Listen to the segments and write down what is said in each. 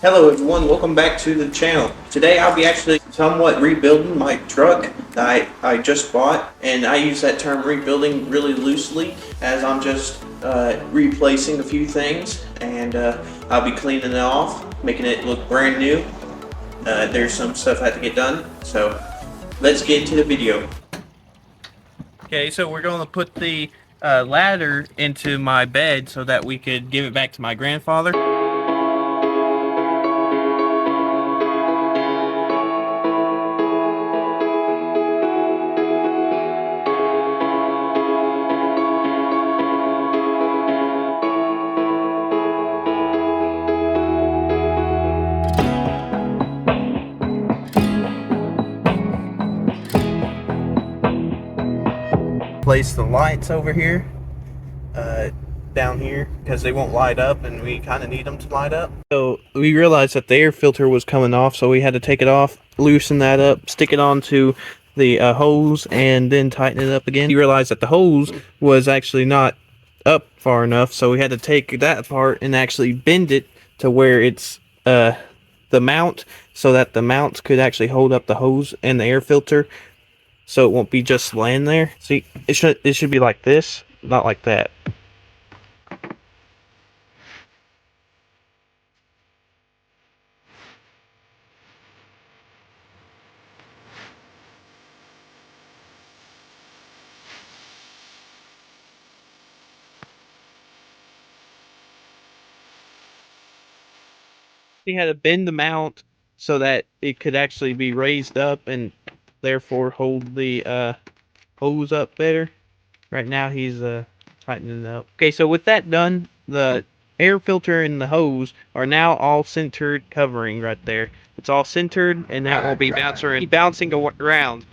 Hello everyone, welcome back to the channel. Today I'll be actually somewhat rebuilding my truck that I just bought, and I use that term rebuilding really loosely as I'm just replacing a few things, and I'll be cleaning it off, making it look brand new. There's some stuff I have to get done, so let's get into the video. Okay, so we're going to put the ladder into my bed so that we could give it back to my grandfather. Place the lights over here, down here, because they won't light up and we kind of need them to light up. So we realized that the air filter was coming off, so we had to take it off, loosen that up, stick it onto the hose, and then tighten it up again. We realized that the hose was actually not up far enough, so we had to take that apart and actually bend it to where it's the mount, so that the mounts could actually hold up the hose and the air filter, so it won't be just laying there. See, it should be like this, not like that. He had to bend the mount so that it could actually be raised up and therefore hold the hose up better. Right now he's tightening it up. Okay, so with that done, the air filter and the hose are now all centered, covering right there. It's all centered, and that will be bouncing around.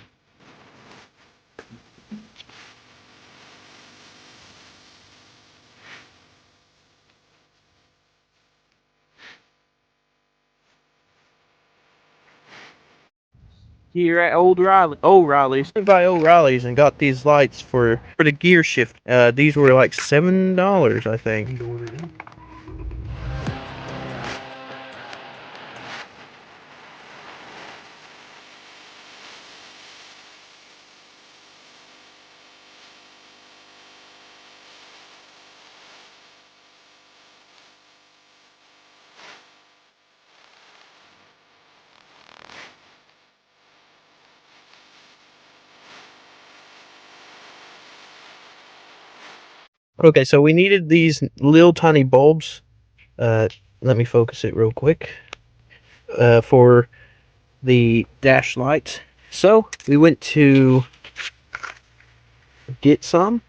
Here at O'Reilly's. Went by O'Reilly's and got these lights for the gear shift. These were like $7, I think. Okay, so we needed these little tiny bulbs. Let me focus it real quick. For the dash lights. So we went to get some.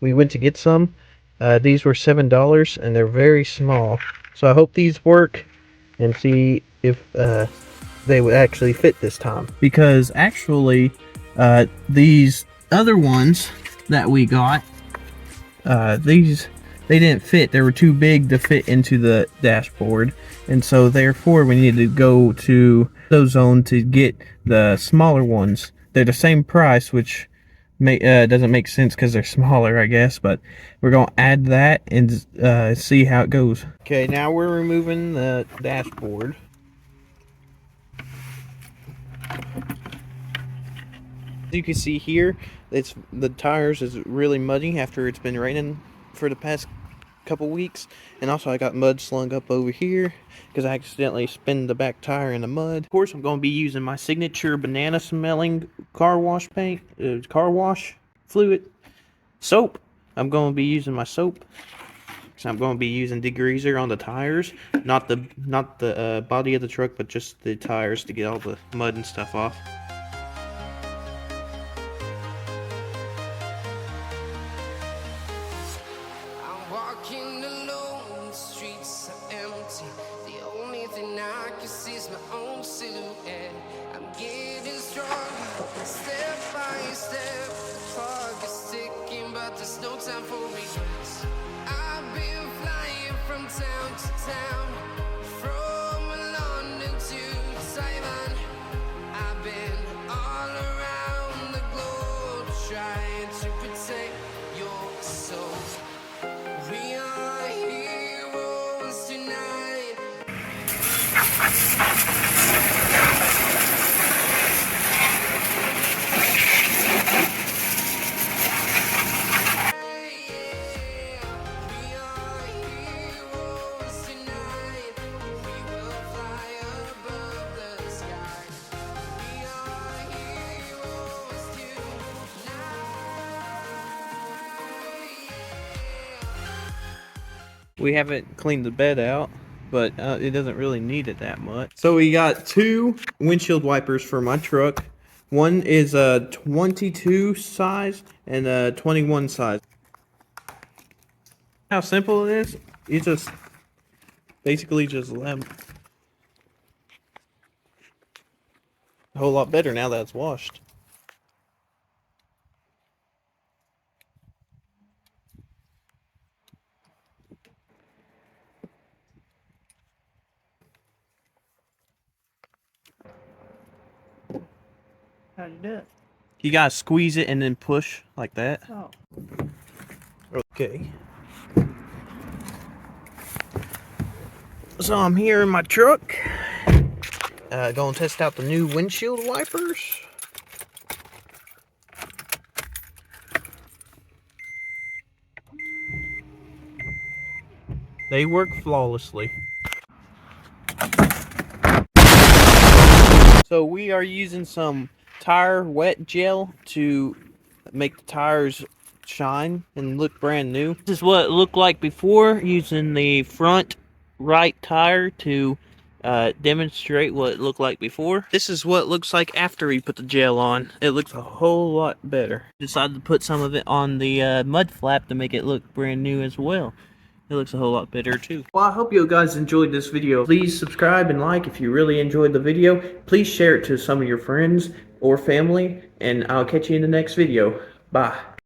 These were $7, and they're very small. So I hope these work, and see if they would actually fit this time. Because actually, these other ones that we got, they didn't fit. They were too big to fit into the dashboard, and so therefore we needed to go to AutoZone to get the smaller ones. They're the same price, which doesn't make sense because they're smaller, I guess, but we're gonna add that and see how it goes. Okay, now we're removing the dashboard. As you can see here, the tires is really muddy after it's been raining for the past couple weeks, and also I got mud slung up over here because I accidentally spun the back tire in the mud. Of course, I'm going to be using my signature banana smelling car wash fluid soap. I'm going to be using my soap, so I'm going to be using degreaser on the tires, not the body of the truck, but just the tires to get all the mud and stuff off. Walking alone, the streets are empty. The only thing I can see is my own silhouette. I'm getting stronger, step by step. The clock is ticking, but there's no time for regrets. I've been flying from town to town, from London to Taiwan. I've been all around the globe, trying to protect your soul. We are heroes tonight. We haven't cleaned the bed out, but it doesn't really need it that much. So we got 2 windshield wipers for my truck. One is a 22 size and a 21 size. How simple it is, you just basically just let them. A whole lot better now that it's washed. How'd you do it? You gotta squeeze it and then push like that. Oh. Okay. So I'm here in my truck. Gonna test out the new windshield wipers. They work flawlessly. So we are using some tire wet gel to make the tires shine and look brand new. This is what it looked like before, using the front right tire to demonstrate what it looked like before. This is what it looks like after we put the gel on. It looks a whole lot better. Decided to put some of it on the mud flap to make it look brand new as well. It looks a whole lot better too. Well, I hope you guys enjoyed this video. Please subscribe and like if you really enjoyed the video. Please share it to some of your friends or family, and I'll catch you in the next video. Bye.